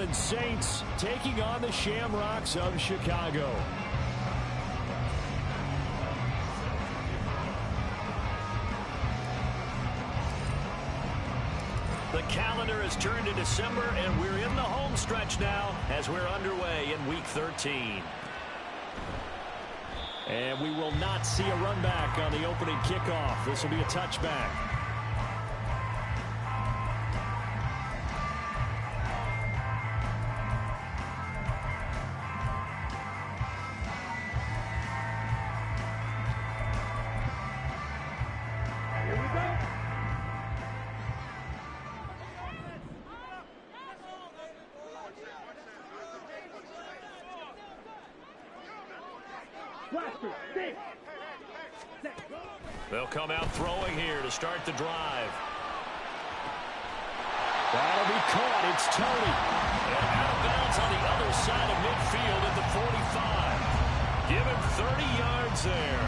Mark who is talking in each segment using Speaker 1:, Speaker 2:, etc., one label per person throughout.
Speaker 1: Orleans Saints taking on the Shamrocks of Chicago. The calendar has turned to December, and we're in the home stretch now as we're underway in Week 13. And we will not see a run back on the opening kickoff. This will be a touchback. They'll come out throwing here to start the drive. That'll be caught. It's Tony. And out of bounds on the other side of midfield at the 45. Give him 30 yards there.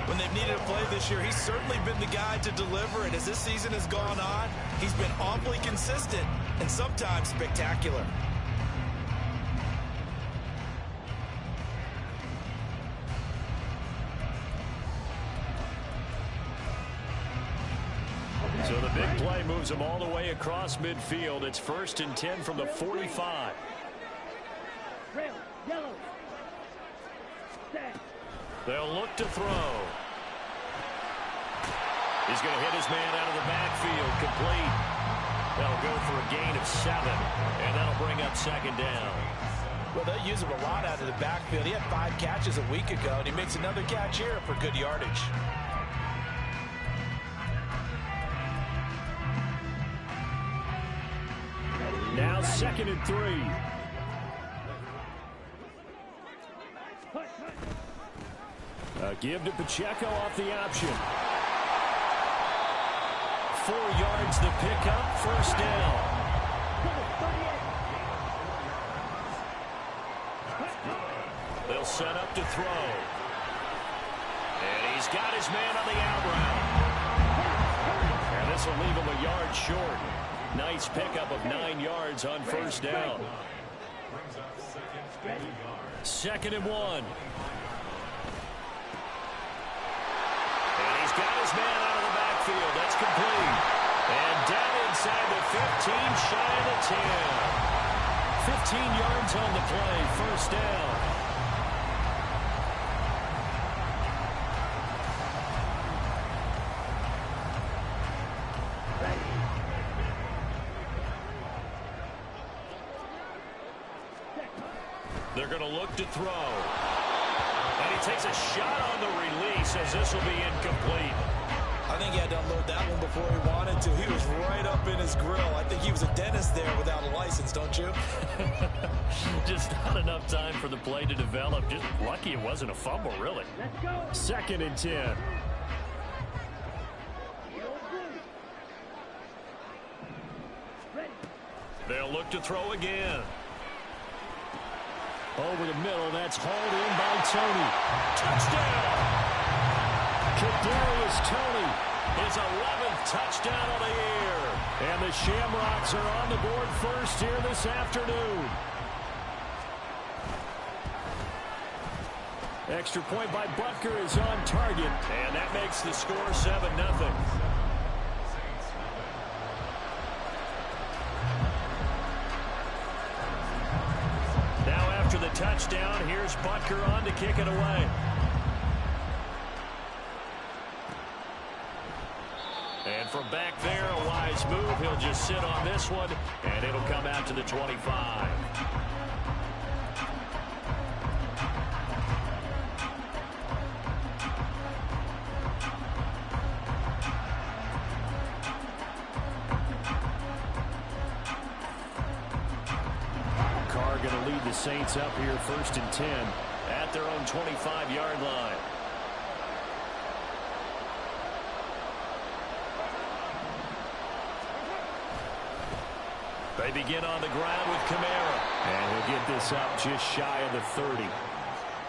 Speaker 2: When they've needed a play this year, he's certainly been the guy to deliver. And as this season has gone on, he's been awfully consistent and sometimes spectacular.
Speaker 1: So the big play moves them all the way across midfield. It's 1st and 10 from the 45. They'll look to throw. He's going to hit his man out of the backfield. Complete. That'll go for a gain of 7. And that'll bring up 2nd down.
Speaker 2: Well, they use him a lot out of the backfield. He had 5 catches a week ago, and he makes another catch here for good yardage.
Speaker 1: Now 2nd and 3. A give to Pacheco off the option. 4 yards the pickup, 1st down. They'll set up to throw. And he's got his man on the out route. And this will leave him a yard short. Nice pickup of 9 yards on 1st down. 2nd and 1. And he's got his man out of the backfield. That's complete. And down inside the 15, shy of the 10. 15 yards on the play, 1st down. They're going to look to throw. And he takes a shot on the release as this will be incomplete.
Speaker 2: I think he had to unload that one before he wanted to. He was right up in his grill. I think he was a dentist there without a license, don't you?
Speaker 1: Just not enough time for the play to develop. Just lucky it wasn't a fumble, really. 2nd and 10. They'll look to throw again. Over the middle, that's hauled in by Tony. Touchdown! Kadarius Toney, his 11th touchdown on the year. And the Shamrocks are on the board first here this afternoon. Extra point by Butker is on target, and that makes the score 7-0. The touchdown. Here's Butker on to kick it away. And from back there, a wise move. He'll just sit on this one, and it'll come out to the 25. Going to lead the Saints up here 1st and 10 at their own 25-yard line. They begin on the ground with Kamara. And he'll get this up just shy of the 30.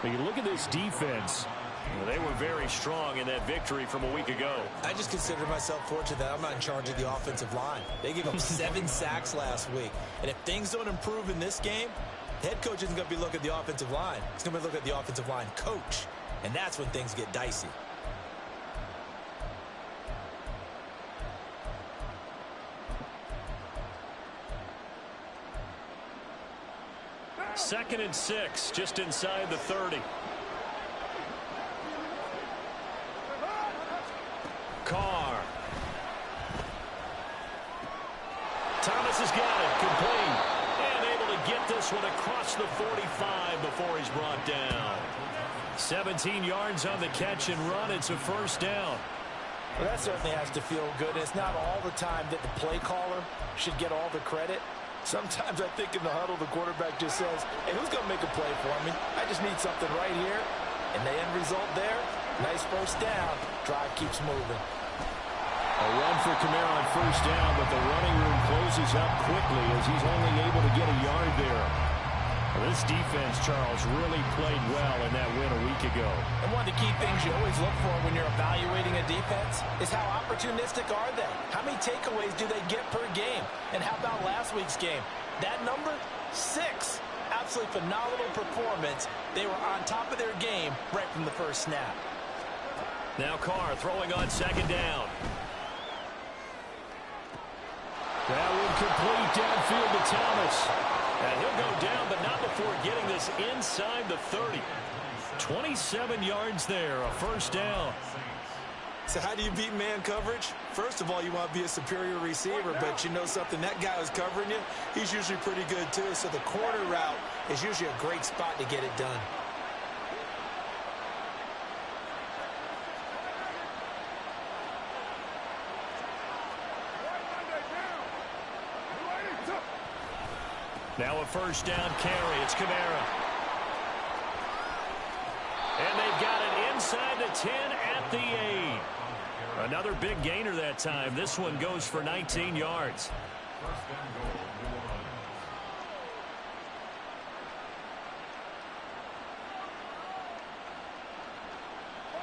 Speaker 1: But you look at this defense. Well, they were very strong in that victory from a week ago.
Speaker 2: I just consider myself fortunate that I'm not in charge of the offensive line. They gave up 7 sacks last week. And if things don't improve in this game, the head coach isn't going to be looking at the offensive line. He's going to be looking at the offensive line coach. And that's when things get dicey.
Speaker 1: Second and 6, just inside the 30. Carr. Thomas has got it, complete. And able to get this one across the 45 before he's brought down. 17 yards on the catch and run. It's a first down.
Speaker 3: Well, that certainly has to feel good. It's not all the time that the play caller should get all the credit. Sometimes I think in the huddle, the quarterback just says, hey, who's going to make a play for me? I just need something right here. And the end result there, nice first down. Drive keeps moving.
Speaker 1: A run for Kamara on first down, but the running room closes up quickly as he's only able to get a yard there. Well, this defense, Charles, really played well in that win a week ago.
Speaker 3: And one of the key things you always look for when you're evaluating a defense is how opportunistic are they? How many takeaways do they get per game? And how about last week's game? That number, 6. Absolutely phenomenal performance. They were on top of their game right from the first snap.
Speaker 1: Now Carr throwing on second down. That would complete downfield to Thomas. And he'll go down, but not before getting this inside the 30. 27 yards there, a first down.
Speaker 2: So how do you beat man coverage? First of all, you want to be a superior receiver, but you know something, that guy who's covering you, he's usually pretty good too. So the corner route is usually a great spot to get it done.
Speaker 1: Now a first down carry. It's Kamara. And they've got it inside the 10 at the 8. Another big gainer that time. This one goes for 19 yards.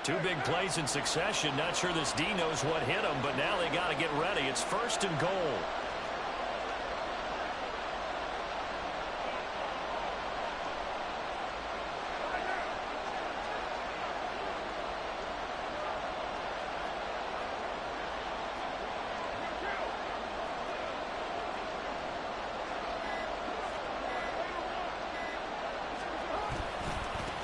Speaker 1: Two big plays in succession. Not sure this D knows what hit him, but now they got to get ready. It's first and goal.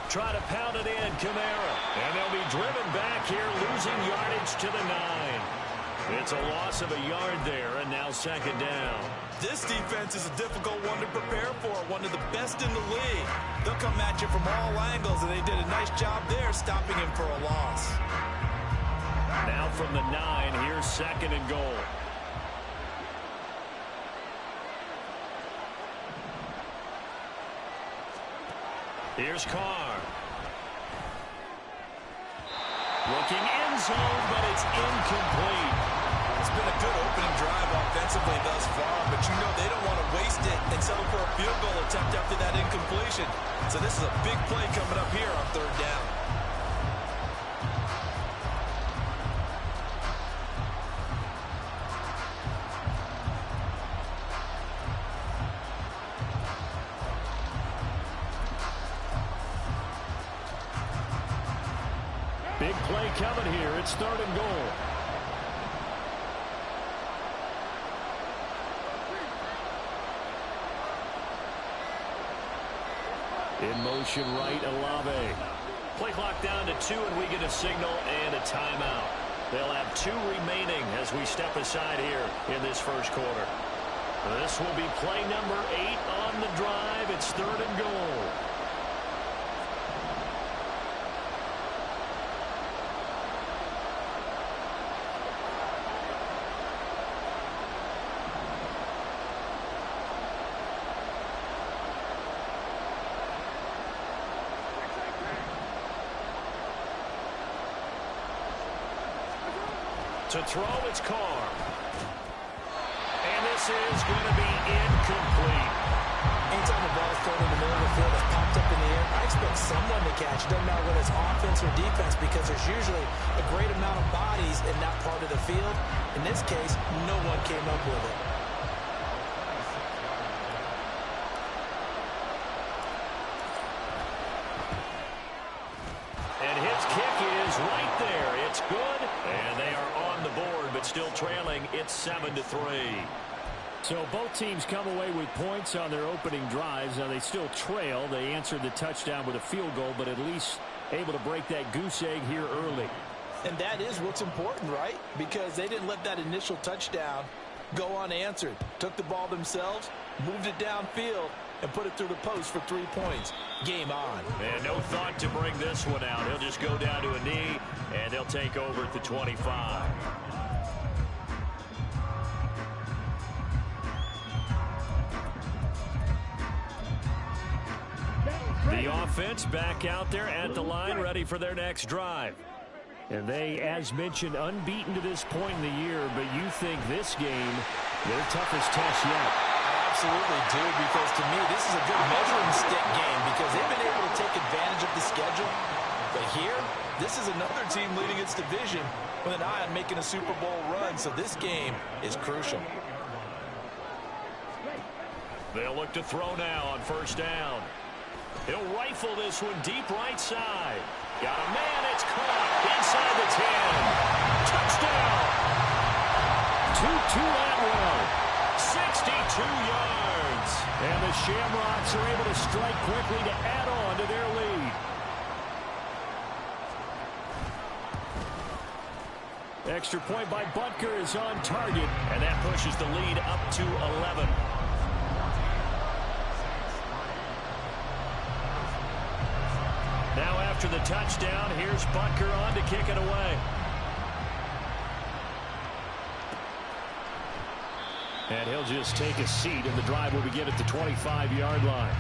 Speaker 1: Try to pound it in, Kamara. And they'll be driven back here, losing yardage to the 9. It's a loss of a yard there, and now second down.
Speaker 2: This defense is a difficult one to prepare for, one of the best in the league. They'll come at you from all angles, and they did a nice job there stopping him for a loss.
Speaker 1: Now from the 9, here's second and goal. Here's Carr. Looking end zone, but it's incomplete.
Speaker 2: It's been a good opening drive offensively thus far, but you know they don't want to waste it and settle for a field goal attempt after that incompletion. So this is a big play coming up here on third down.
Speaker 1: Big play coming here. It's third and goal. In motion right, Olave. Play clock down to 2, and we get a signal and a timeout. They'll have 2 remaining as we step aside here in this first quarter. This will be play number 8 on the drive. It's third and goal. To throw, it's Carr. And this is going to be incomplete.
Speaker 3: Anytime the ball is thrown in the middle of the field, it's popped up in the air, I expect
Speaker 2: someone to catch. It doesn't matter whether it's offense or defense because there's usually a great amount of bodies in that part of the field. In this case, no one came up with it.
Speaker 1: And his kick is right there. It's good, and they are on the board, but still trailing. It's 7-3.
Speaker 4: So both teams come away with points on their opening drives. Now they still trail. They answered the touchdown with a field goal, but at least able to break that goose egg here early.
Speaker 3: And that is what's important, right? Because they didn't let that initial touchdown go unanswered. Took the ball themselves, moved it downfield, and put it through the post for 3 points. Game on.
Speaker 1: And no thought to bring this one out. He'll just go down to a knee, and they'll take over at the 25. The offense back out there at the line, ready for their next drive.
Speaker 4: And they, as mentioned, unbeaten to this point in the year, but you think this game, their toughest test yet.
Speaker 3: I absolutely do, because to me, this is a good measuring stick game because they've been able to take advantage of the schedule. But here, this is another team leading its division with an eye on making a Super Bowl run, so this game is crucial.
Speaker 1: They'll look to throw now on first down. He'll rifle this one deep right side. Got a man, it's caught inside the 10. Touchdown! 2-2 Atwell. 62 yards.
Speaker 4: And the Shamrocks are able to strike quickly to add on to their lead. Extra point by Butker is on target.
Speaker 1: And that pushes the lead up to 11. Now after the touchdown, here's Butker on to kick it away.
Speaker 4: And he'll just take a seat, and the drive will begin at the 25-yard line.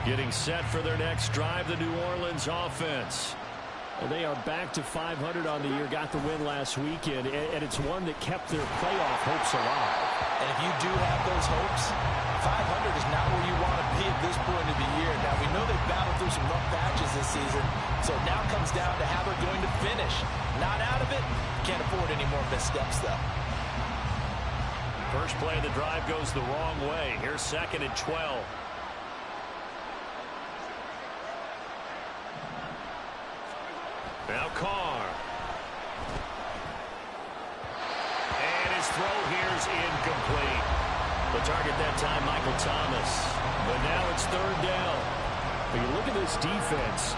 Speaker 4: Getting set for their next drive, the New Orleans offense. And they are back to 500 on the year, got the win last weekend, and it's one that kept their playoff hopes alive.
Speaker 3: And if you do have those hopes, 500 is not where you want to be at this point of the year. Now, we know they've battled through some rough patches this season, so it now comes down to how they're going to finish. Not out of it, can't afford any more missteps, though.
Speaker 1: First play of the drive goes the wrong way. Here's 2nd and 12. Now Carr. And his throw here's incomplete. The target that time, Michael Thomas. But now it's 3rd down.
Speaker 4: But you look at this defense.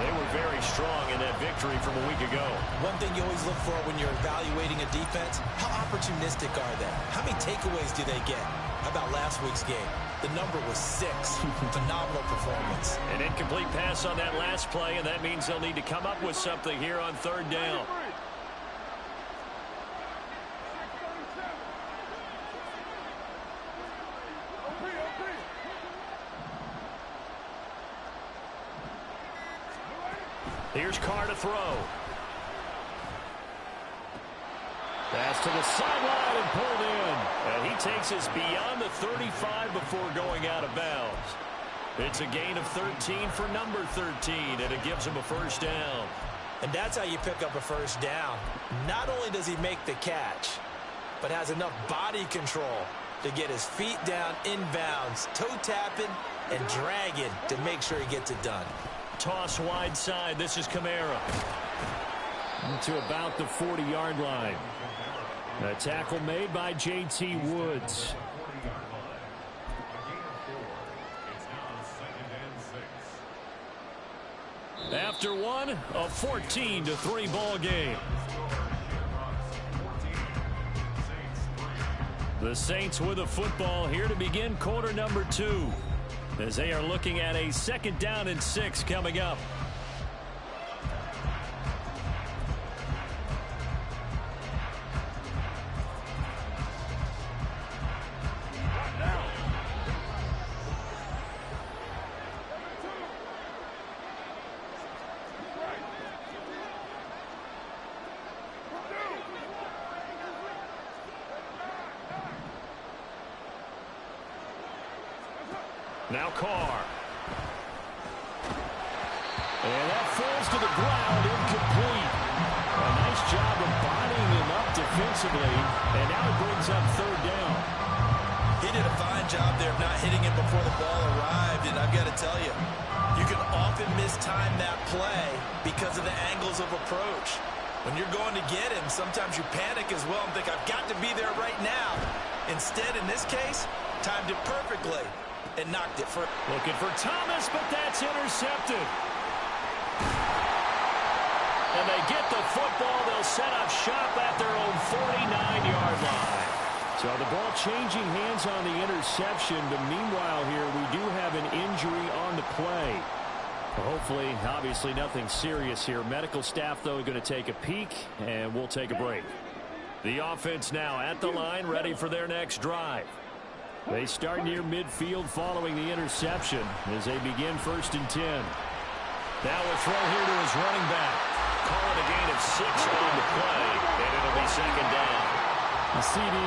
Speaker 1: They were very strong in that victory from a week ago.
Speaker 2: One thing you always look for when you're evaluating a defense, how opportunistic are they? How many takeaways do they get? How about last week's game? The number was 6. Phenomenal performance.
Speaker 1: An incomplete pass on that last play, and that means they'll need to come up with something here on 3rd down. Here's Carr to throw. Pass to the sideline and pulled in. And he takes us beyond the 35 before going out of bounds. It's a gain of 13 for number 13, and it gives him a first down.
Speaker 2: And that's how you pick up a first down. Not only does he make the catch, but has enough body control to get his feet down inbounds, toe tapping and dragging to make sure he gets it done.
Speaker 1: Toss wide side. This is Kamara.
Speaker 4: To about the 40-yard line. A tackle made by J.T. Woods. After one, a 14-3 ball game. The Saints with a football here to begin quarter number 2. As they are looking at a 2nd down and 6 coming up. Now Carr. And that falls to the ground, incomplete. A nice job of bodying him up defensively, and now it brings up third down.
Speaker 2: He did a fine job there of not hitting him before the ball arrived, and I've got to tell you, you can often mistime that play because of the angles of approach. When you're going to get him, sometimes you panic as well and think, I've got to be there right now. Instead, in this case, timed it perfectly and knocked it for...
Speaker 4: Looking for Thomas, but that's intercepted. And they get the football. They'll set up shop at their own 49-yard line. So the ball changing hands on the interception, but meanwhile here we do have an injury on the play. Hopefully, obviously nothing serious here. Medical staff, though, going to take a peek, and we'll take a break. The offense now at the line, ready for their next drive. They start near midfield following the interception as they begin 1st and 10. Now a throw here to his running back. Call it a gain of 6 on the play, and it'll be 2nd down. CD,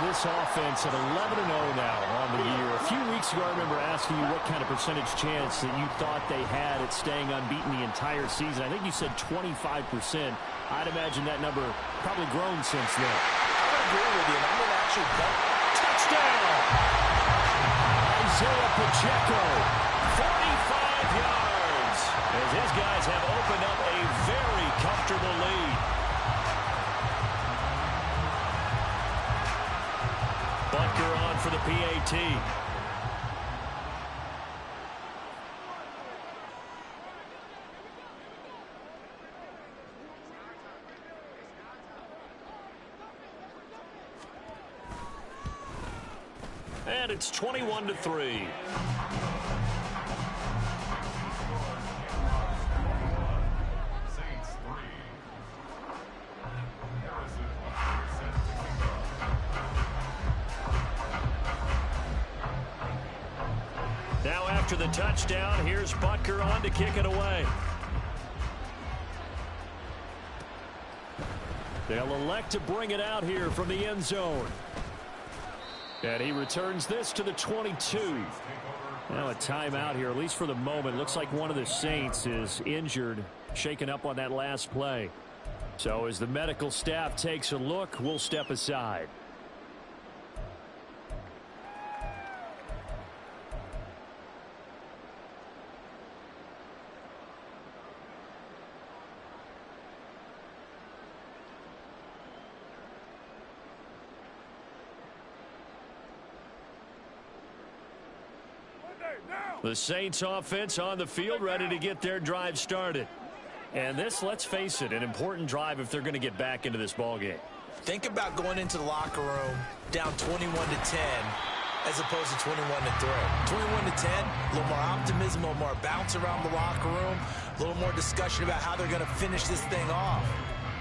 Speaker 4: this offense at 11-0 now on the year. A few weeks ago, I remember asking you what kind of percentage chance that you thought they had at staying unbeaten the entire season. I think you said 25%. I'd imagine that number probably grown since then.
Speaker 3: I would agree with you, and I'm going to actually bet.
Speaker 4: Touchdown! Isaiah Pacheco, 45 yards, as his guys have opened up a very comfortable lead. Butker on for the PAT. And it's 21-3. Now after the touchdown, here's Butker on to kick it away. They'll elect to bring it out here from the end zone. And he returns this to the 22. Now a timeout here, at least for the moment. Looks like one of the Saints is injured, shaken up on that last play. So as the medical staff takes a look, we'll step aside. The Saints offense on the field, ready to get their drive started. And this, let's face it, an important drive if they're going to get back into this ballgame.
Speaker 2: Think about going into the locker room down 21-10 as opposed to 21-3. 21-10, a little more optimism, a little more bounce around the locker room, a little more discussion about how they're going to finish this thing off.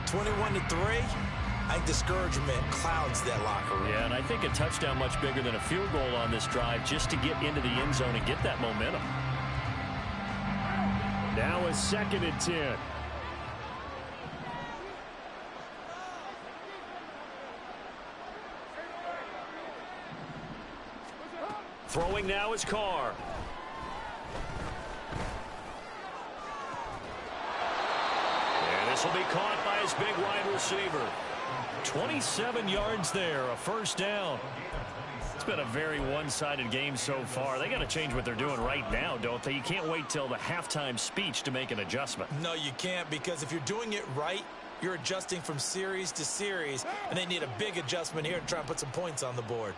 Speaker 2: 21-3, I think discouragement clouds that locker room.
Speaker 4: Yeah, and I think a touchdown much bigger than a field goal on this drive just to get into the end zone and get that momentum. Now a 2nd and 10. Throwing now is Carr. And this will be caught by his big wide receiver. 27 yards there, a 1st down. It's been a very one-sided game so far. They got to change what they're doing right now, don't they? You can't wait till the halftime speech to make an adjustment.
Speaker 2: No, you can't, because if you're doing it right, you're adjusting from series to series, and they need a big adjustment here to try and put some points on the board.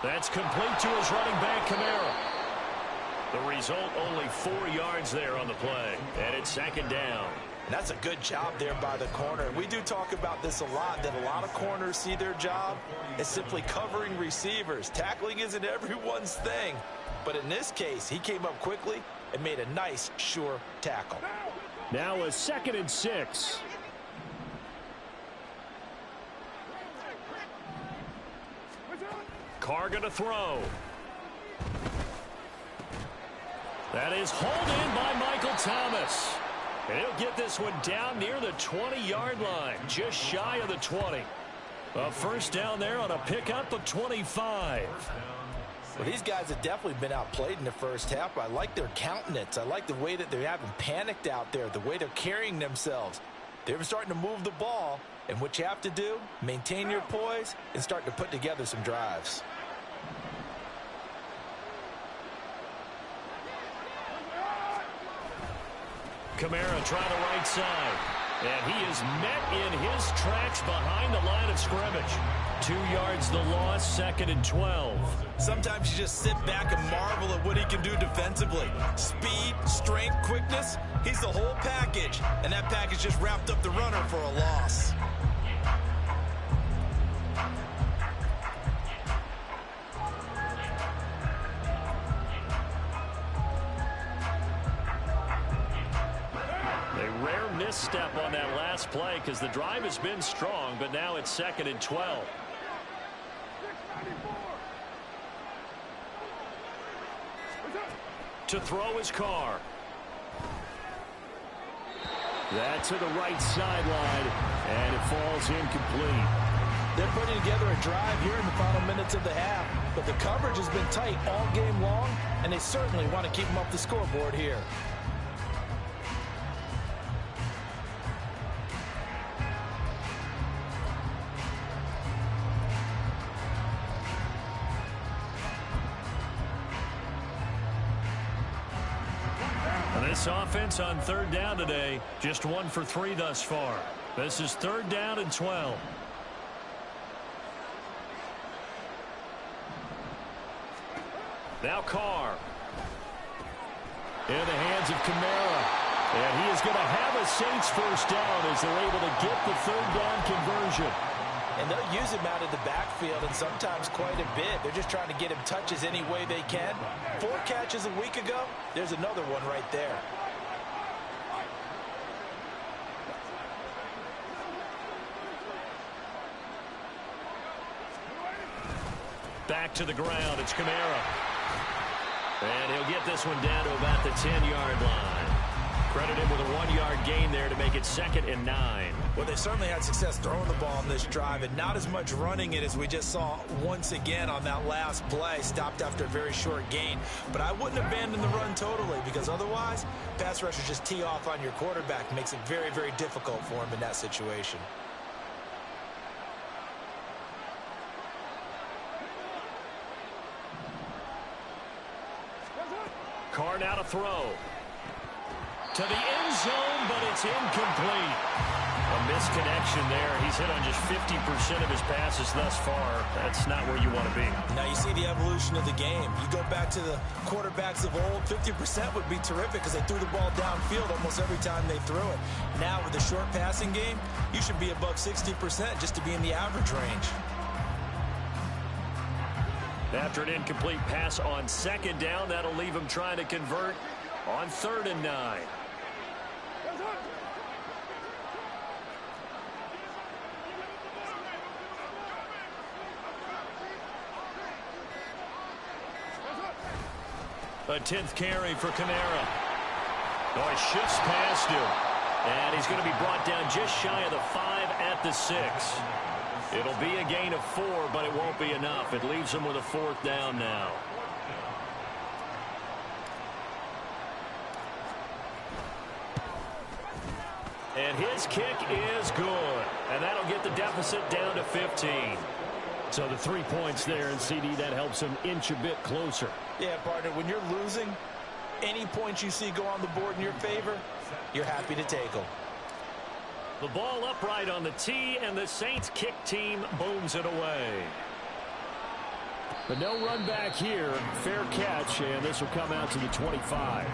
Speaker 4: That's complete to his running back, Kamara. The result, only 4 yards there on the play. And it's 2nd down.
Speaker 2: And that's a good job there by the corner. We do talk about this a lot, that a lot of corners see their job as simply covering receivers. Tackling isn't everyone's thing. But in this case, he came up quickly and made a nice, sure tackle.
Speaker 4: Now a 2nd and 6. Carr going to throw. That is hauled in by Michael Thomas. And he'll get this one down near the 20-yard line, just shy of the 20. A first down there on a pickup of 25.
Speaker 3: Well, these guys have definitely been outplayed in the first half. I like their countenance. I like the way that they haven't panicked out there, the way they're carrying themselves. They're starting to move the ball, and what you have to do, maintain your poise and start to put together some drives.
Speaker 4: Kamara trying the right side. And he is met in his tracks behind the line of scrimmage. 2 yards the loss, 2nd and 12.
Speaker 2: Sometimes you just sit back and marvel at what he can do defensively. Speed, strength, quickness, he's the whole package. And that package just wrapped up the runner for a loss.
Speaker 4: Misstep on that last play because the drive has been strong, but now it's 2nd and 12. To throw his car. That to the right sideline, and it falls incomplete.
Speaker 3: They're putting together a drive here in the final minutes of the half, but the coverage has been tight all game long, and they certainly want to keep them up the scoreboard here.
Speaker 4: This offense on 3rd down today, just 1 for 3 thus far. This is 3rd down and 12. Now Carr. In the hands of Kamara. And he is going to have a Saints first down as they're able to get the 3rd down conversion.
Speaker 3: And they'll use him out of the backfield and sometimes quite a bit. They're just trying to get him touches any way they can. 4 catches a week ago, there's another one right there.
Speaker 4: Back to the ground, it's Kamara. And he'll get this one down to about the 10-yard line. Credit him with a 1-yard gain there to make it 2nd and 9.
Speaker 2: Well, they certainly had success throwing the ball on this drive and not as much running it as we just saw once again on that last play. Stopped after a very short gain. But I wouldn't abandon the run totally because otherwise, pass rushers just tee off on your quarterback. Makes it very, very difficult for him in that situation.
Speaker 4: Carr now to throw. To the end zone, but it's incomplete. A misconnection there. He's hit on just 50% of his passes thus far. That's not where you want to be.
Speaker 2: Now you see the evolution of the game. You go back to the quarterbacks of old, 50% would be terrific because they threw the ball downfield almost every time they threw it. Now with the short passing game, you should be above 60% just to be in the average range.
Speaker 4: After an incomplete pass on 2nd down, that'll leave him trying to convert on 3rd and 9. A 10th carry for Kamara. Oh, he shifts past him. And he's going to be brought down just shy of the 5 at the 6. It'll be a gain of 4, but it won't be enough. It leaves him with a 4th down now. And his kick is good. And that'll get the deficit down to 15. So the 3 points there, and CD, that helps him inch a bit closer.
Speaker 3: Yeah, partner, when you're losing, any points you see go on the board in your favor, you're happy to take them.
Speaker 4: The ball upright on the tee, and the Saints kick team booms it away. But no run back here. Fair catch, and this will come out to the 25.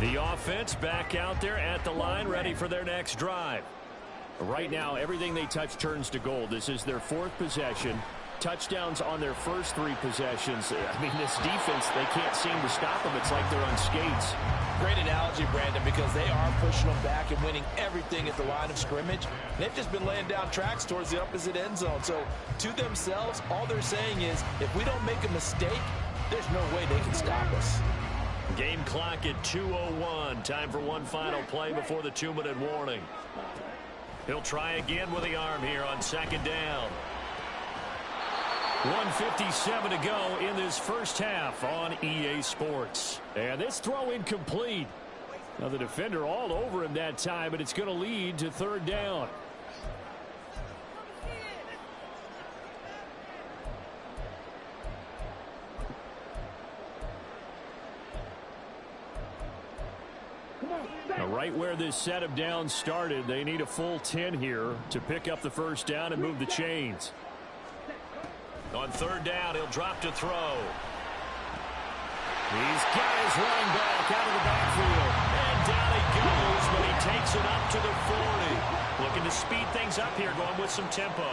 Speaker 4: The offense back out there at the line, ready for their next drive. Right now, everything they touch turns to gold. This is their 4th possession. touchdowns on their first 3 possessions. I mean, this defense, they can't seem to stop them. It's like they're on skates.
Speaker 3: Great analogy, Brandon, because they are pushing them back and winning everything at the line of scrimmage. They've just been laying down tracks towards the opposite end zone. So to themselves, all they're saying is, if we don't make a mistake, there's no way they can stop us.
Speaker 4: Game clock at 2:01. Time for one final play before the 2-minute warning. He'll try again with the arm here on second down. 1:57 to go in this first half on EA Sports. And this throw incomplete. Now the defender all over him that time, but it's going to lead to third down. Now right where this set of downs started, they need a full 10 here to pick up the first down and move the chains. On third down, he'll drop to throw. He's got his running back out of the backfield. And down he goes, but he takes it up to the 40. Looking to speed things up here, going with some tempo.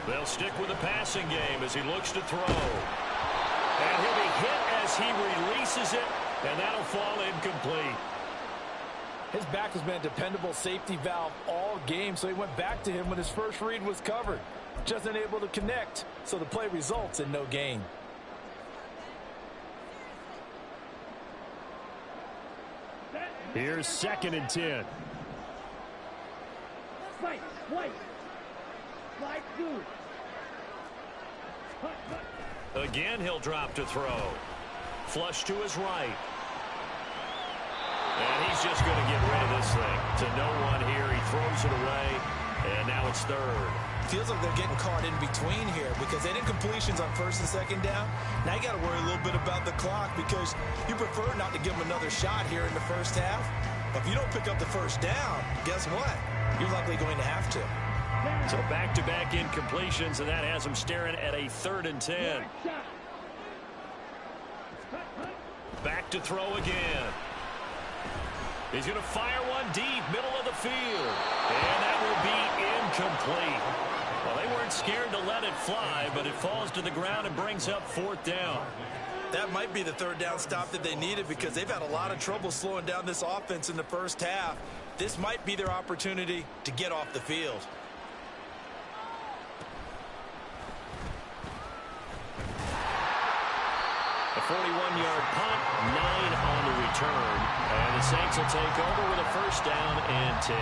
Speaker 4: They'll stick with the passing game as he looks to throw. And he'll be hit as he releases it, and that'll fall incomplete.
Speaker 3: His back has been a dependable safety valve all game, so he went back to him when his first read was covered. Just unable to connect, so the play results in no gain.
Speaker 4: Here's 2nd and 10. Again, he'll drop to throw. Flush to his right. And he's just going to get rid of this thing to no one here. He throws it away, and now it's third.
Speaker 2: Feels like they're getting caught in between here because they did incompletions on first and second down. Now you got to worry a little bit about the clock because you prefer not to give them another shot here in the first half. But if you don't pick up the first down, guess what? You're likely going to have to.
Speaker 4: So back-to-back incompletions, and that has them staring at a 3rd and 10. Back to throw again. He's going to fire one deep, middle of the field. And that will be incomplete. Well, they weren't scared to let it fly, but it falls to the ground and brings up 4th down.
Speaker 2: That might be the 3rd down stop that they needed because they've had a lot of trouble slowing down this offense in the first half. This might be their opportunity to get off the field.
Speaker 4: A 41-yard punt, 9 on the return. And the Saints will take over with a first down and 10.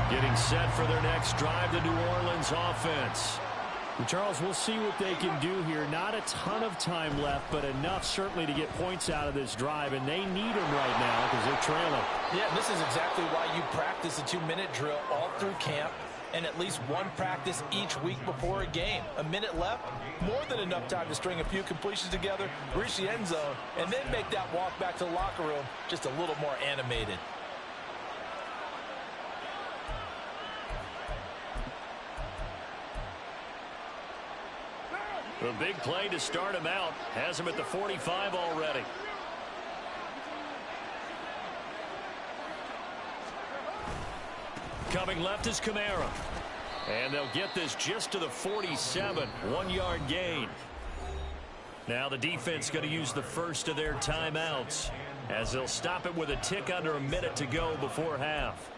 Speaker 4: Getting set for their next drive, the New Orleans offense. And Charles, we'll see what they can do here. Not a ton of time left, but enough certainly to get points out of this drive, and they need them right now because they're trailing.
Speaker 3: Yeah, this is exactly why you practice a 2-minute drill all through camp and at least one practice each week before a game. A minute left, more than enough time to string a few completions together, reach the end zone, and then make that walk back to the locker room just a little more animated.
Speaker 4: The big play to start him out has him at the 45 already. Coming left is Kamara. And they'll get this just to the 47. 1-yard gain. Now the defense going to use the first of their timeouts as they'll stop it with a tick under a minute to go before half.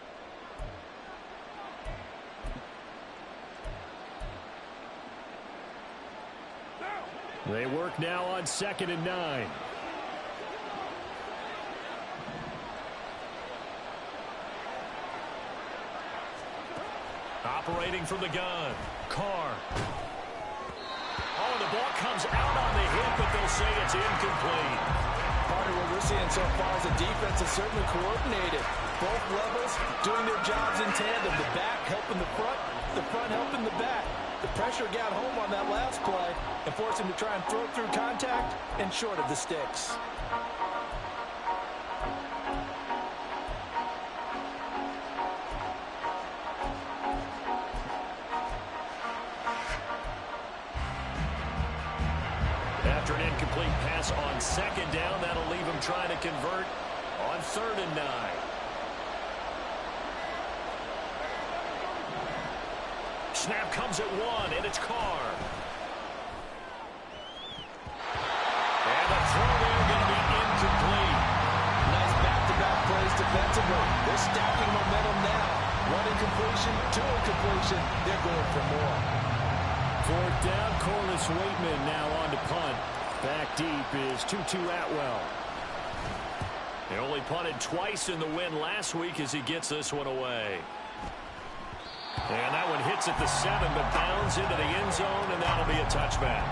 Speaker 4: They work now on 2nd and 9. Operating from the gun. Carr. Oh, the ball comes out on the hit, but they'll say it's incomplete.
Speaker 3: Part of what we're seeing so far is the defense is certainly coordinated. Both levels doing their jobs in tandem. The back helping the front helping the back. The pressure got home on that last play and forced him to try and throw through contact and short of the sticks.
Speaker 4: After an incomplete pass on 2nd down, that'll leave him trying to convert on 3rd and 9. Snap comes at one, and it's Carr. And the throw there going to be incomplete.
Speaker 3: Nice back-to-back plays defensively. They're stacking momentum now. One incompletion, two incompletion. They're going for more.
Speaker 4: Fourth down, Corliss Waitman now on to punt. Back deep is Tutu Atwell. He only punted twice in the win last week as he gets this one away. And that one hits at the 7, but bounds into the end zone, and that'll be a touchback.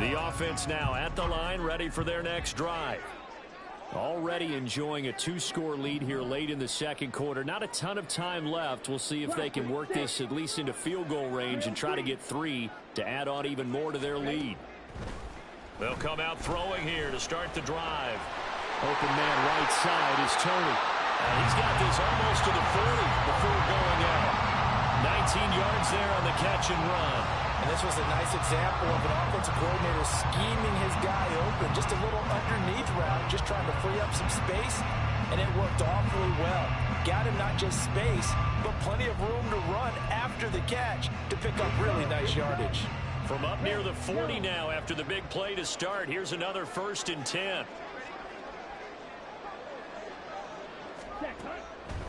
Speaker 4: The offense now at the line, ready for their next drive. Already enjoying a 2-score lead here late in the second quarter. Not a ton of time left. We'll see if they can work this at least into field goal range and try to get 3 to add on even more to their lead. They'll come out throwing here to start the drive. Open man right side is Tony. He's got this almost to the 40 before going out. 19 yards there on the catch and run.
Speaker 3: And this was a nice example of an offensive coordinator scheming his guy open. Just a little underneath route, just trying to free up some space, and it worked awfully well. Got him not just space, but plenty of room to run after the catch to pick up really nice yardage.
Speaker 4: From up near the 40 now after the big play to start, here's another 1st and 10.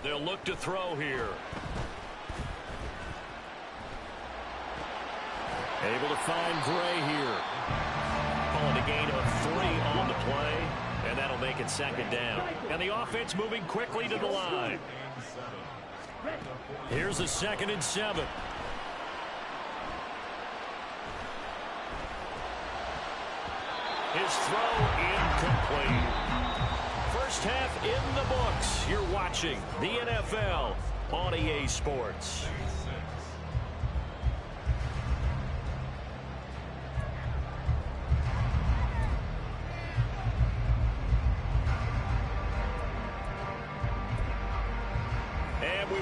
Speaker 4: They'll look to throw here. Able to find Gray here. Calling a gain of 3 on the play, and that'll make it 2nd down. And the offense moving quickly to the line. Here's a 2nd and 7. His throw incomplete. First half in the books. You're watching the NFL on EA Sports.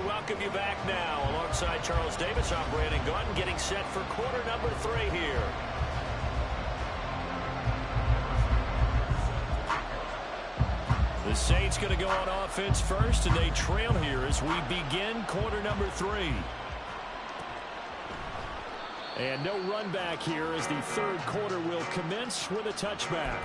Speaker 4: Welcome you back now. Alongside Charles Davis, I'm Brandon Gunn, getting set for quarter number 3 here. The Saints going to go on offense first, and they trail here as we begin quarter number 3. And no run back here as the 3rd quarter will commence with a touchback.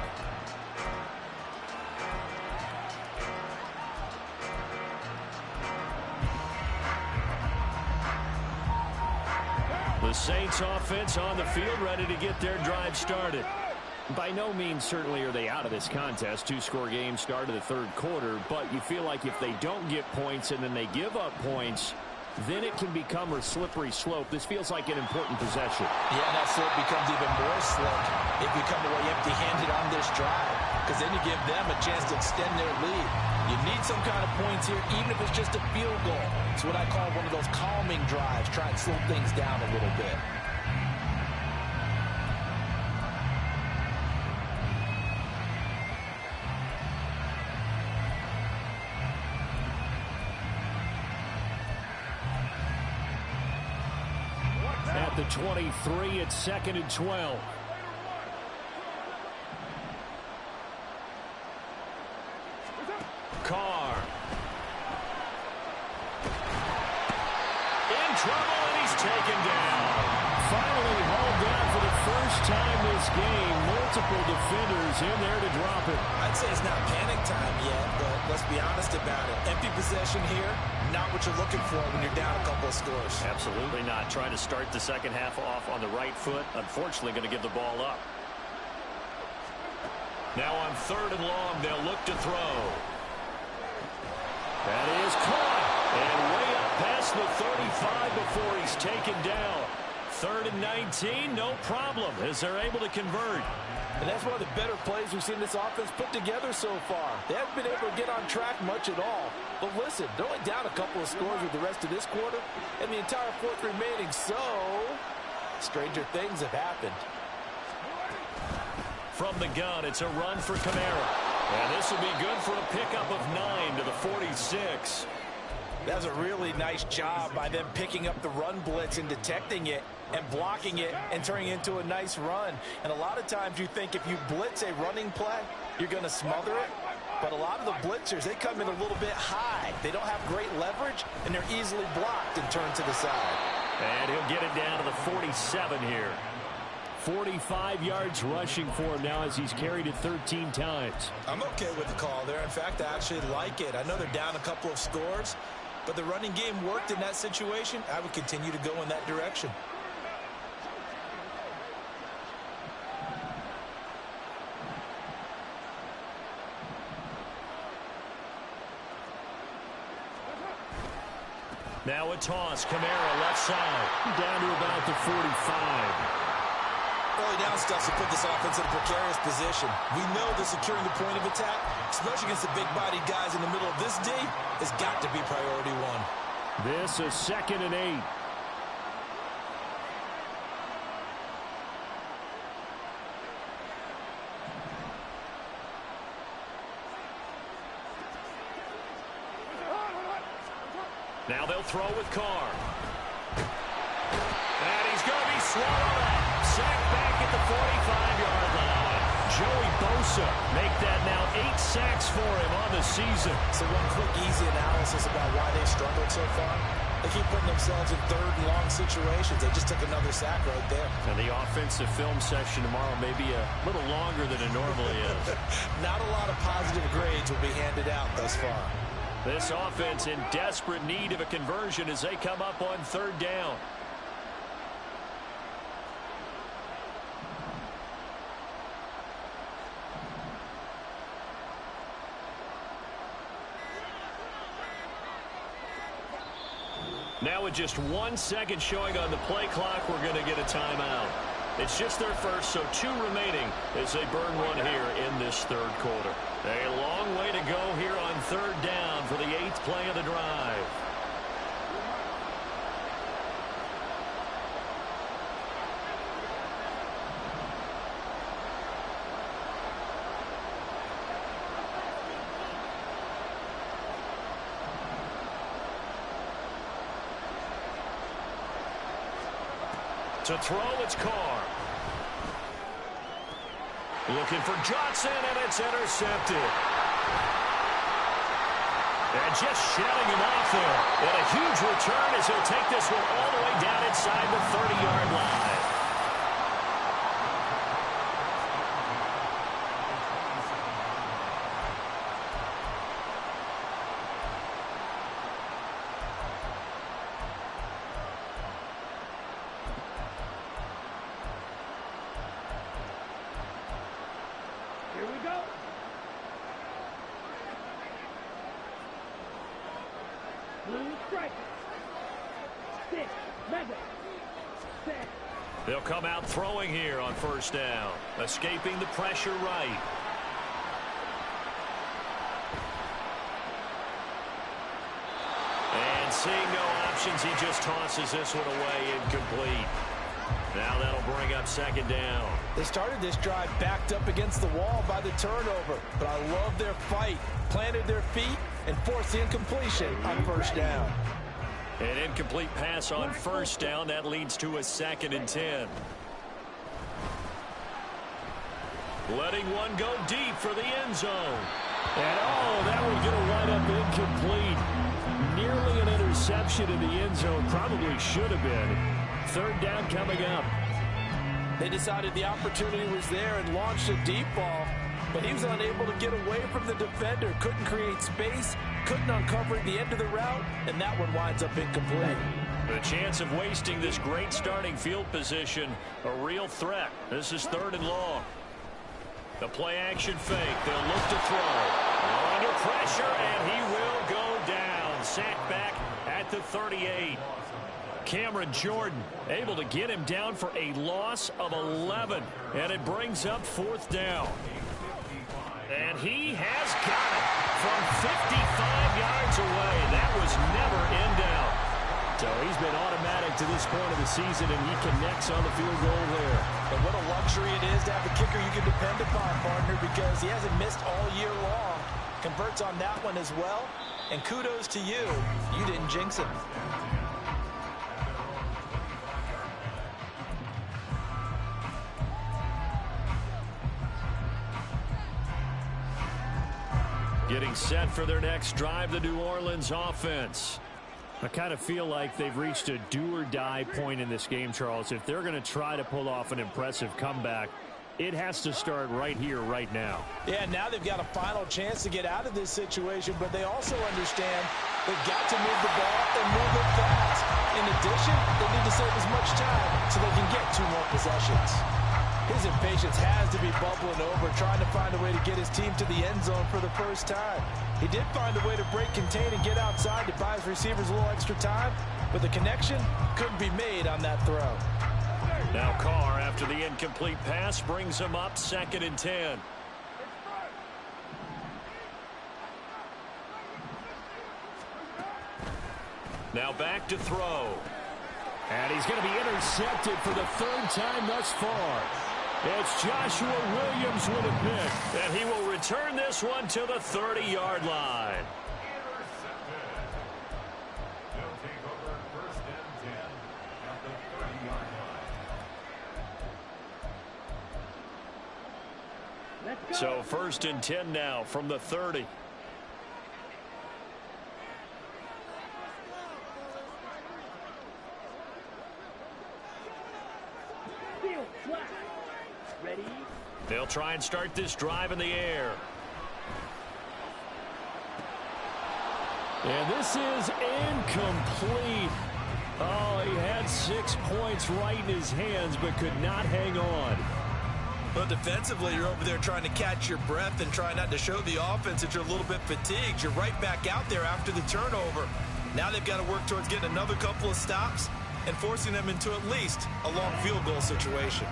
Speaker 4: The Saints offense on the field ready to get their drive started. By no means certainly are they out of this contest. 2-score game start of the 3rd quarter, but you feel like if they don't get points and then they give up points, then it can become a slippery slope. This feels like an important possession.
Speaker 3: Yeah, that slope becomes even more slick if you come away empty-handed on this drive, because then you give them a chance to extend their lead. You need some kind of points here, even if it's just a field goal. It's what I call one of those calming drives. Try and slow things down a little bit.
Speaker 4: At the 23, it's 2nd and 12. Carr. In trouble, and he's taken down. Finally hauled down for the first time this game. Multiple defenders in there to drop it.
Speaker 2: I'd say it's not panic time yet, but let's be honest about it. Empty possession here, not what you're looking for when you're down a couple of scores.
Speaker 4: Absolutely not. Trying to start the second half off on the right foot. Unfortunately, going to give the ball up. Now on 3rd and long, they'll look to throw. That is caught. And way up past the 35 before he's taken down. 3rd and 19, no problem, as they're able to convert.
Speaker 3: And that's one of the better plays we've seen this offense put together so far. They haven't been able to get on track much at all. But listen, they're only down a couple of scores with the rest of this quarter, and the entire 4th remaining, so stranger things have happened.
Speaker 4: From the gun, it's a run for Kamara. And this will be good for a pickup of 9 to the 46.
Speaker 3: That was a really nice job by them picking up the run blitz and detecting it and blocking it and turning it into a nice run. And a lot of times you think if you blitz a running play, you're going to smother it. But a lot of the blitzers, they come in a little bit high. They don't have great leverage, and they're easily blocked and turned to the side.
Speaker 4: And he'll get it down to the 47 here. 45 yards rushing for him now as he's carried it 13 times.
Speaker 2: I'm okay with the call there. In fact, I actually like it. I know they're down a couple of scores, but the running game worked in that situation. I would continue to go in that direction.
Speaker 4: Now a toss. Kamara left side. Down to about the 45.
Speaker 2: Early down stuff to put this offense in a precarious position. We know that securing the point of attack, especially against the big-bodied guys in the middle of this D, has got to be priority one.
Speaker 4: This is 2nd and 8. Now they'll throw with Carr. And he's going to be swallowed up. Sacked back at the 45-yard line. Joey Bosa make that now 8 sacks for him on the season.
Speaker 2: So one quick, easy analysis about why they've struggled so far. They keep putting themselves in third and long situations. They just took another sack right there.
Speaker 4: And the offensive film session tomorrow may be a little longer than it normally is.
Speaker 2: Not a lot of positive grades will be handed out thus far.
Speaker 4: This offense in desperate need of a conversion as they come up on 3rd down. Now with just 1 second showing on the play clock, we're going to get a timeout. It's just their first, so 2 remaining as they burn one here in this 3rd quarter. A long way to go here on 3rd down for the 8th play of the drive. To throw, it's Carr. Looking for Johnson, and it's intercepted. And just shutting him off there. And a huge return as he'll take this one all the way down inside the 30-yard line. They'll come out throwing here on 1st down. Escaping the pressure right. And seeing no options, he just tosses this one away incomplete. Now that'll bring up 2nd down.
Speaker 3: They started this drive backed up against the wall by the turnover, but I love their fight. Planted their feet and forced the incompletion on 1st down.
Speaker 4: An incomplete pass on 1st down. That leads to a 2nd and 10. Letting one go deep for the end zone. And, that was going to wind up incomplete. Nearly an interception in the end zone. Probably should have been. 3rd down coming up.
Speaker 3: They decided the opportunity was there and launched a deep ball, but he was unable to get away from the defender. Couldn't create space, couldn't uncover the end of the route, and that one winds up incomplete.
Speaker 4: The chance of wasting this great starting field position, a real threat. This is 3rd and long. The play action fake. They'll look to throw. Under pressure, and he will go down. Sacked back at the 38. Cameron Jordan able to get him down for a loss of 11. And it brings up 4th down. And he has got it from 55 yards away. That was never in doubt. So he's been automatic to this point of the season, and he connects on the field goal there.
Speaker 3: And what a luxury it is to have a kicker you can depend upon, partner, because he hasn't missed all year long. Converts on that one as well. And kudos to you. You didn't jinx it.
Speaker 4: Getting set for their next drive, the New Orleans offense. I kind of feel like they've reached a do-or-die point in this game, Charles. If they're going to try to pull off an impressive comeback, it has to start right here, right now.
Speaker 3: Yeah, now they've got a final chance to get out of this situation, but they also understand they've got to move the ball and move it fast. In addition, they need to save as much time so they can get 2 more possessions. His impatience has to be bubbling over, trying to find a way to get his team to the end zone for the first time. He did find a way to break, contain, and get outside to buy his receivers a little extra time, but the connection couldn't be made on that throw.
Speaker 4: Now Carr, after the incomplete pass, brings him up 2nd and 10. Now back to throw. And he's going to be intercepted for the 3rd time thus far. It's Joshua Williams with a pick. And he will return this one to the 30-yard line. So 1st and 10 now from the 30.
Speaker 5: Ready?
Speaker 4: They'll try and start this drive in the air. And this is incomplete. Oh, he had 6 points right in his hands, but could not hang on.
Speaker 2: Well, defensively, you're over there trying to catch your breath and try not to show the offense that you're a little bit fatigued. You're right back out there after the turnover. Now they've got to work towards getting another couple of stops and forcing them into at least a long field goal situation.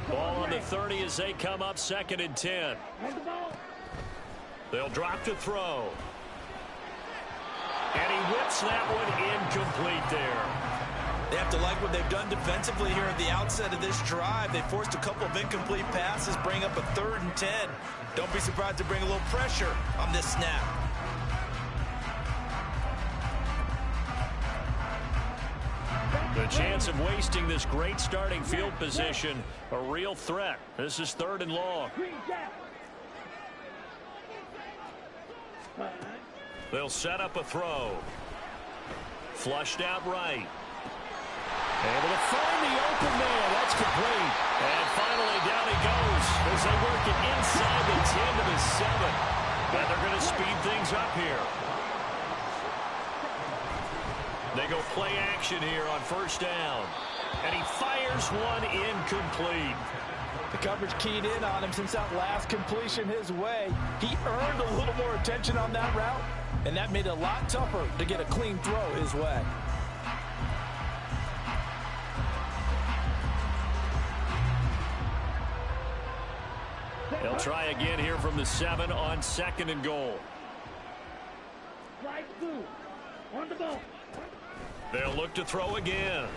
Speaker 4: Ball on the 30 as they come up 2nd and 10. They'll drop to throw. And he whips that one incomplete there.
Speaker 2: They have to like what they've done defensively here at the outset of this drive. They forced a couple of incomplete passes, bring up a 3rd and 10. Don't be surprised to bring a little pressure on this snap.
Speaker 4: The chance of wasting this great starting field position, a real threat. This is 3rd and long. They'll set up a throw. Flushed out right. Able to find the open man. That's complete. And finally down he goes as they work it inside the 10 to the 7. And they're going to speed things up here. They go play action here on 1st down. And he fires one incomplete.
Speaker 3: The coverage keyed in on him since that last completion his way. He earned a little more attention on that route, and that made it a lot tougher to get a clean throw his way.
Speaker 4: They'll try again here from the 7 on 2nd and goal.
Speaker 5: Right through. On the ball.
Speaker 4: They'll look to throw again.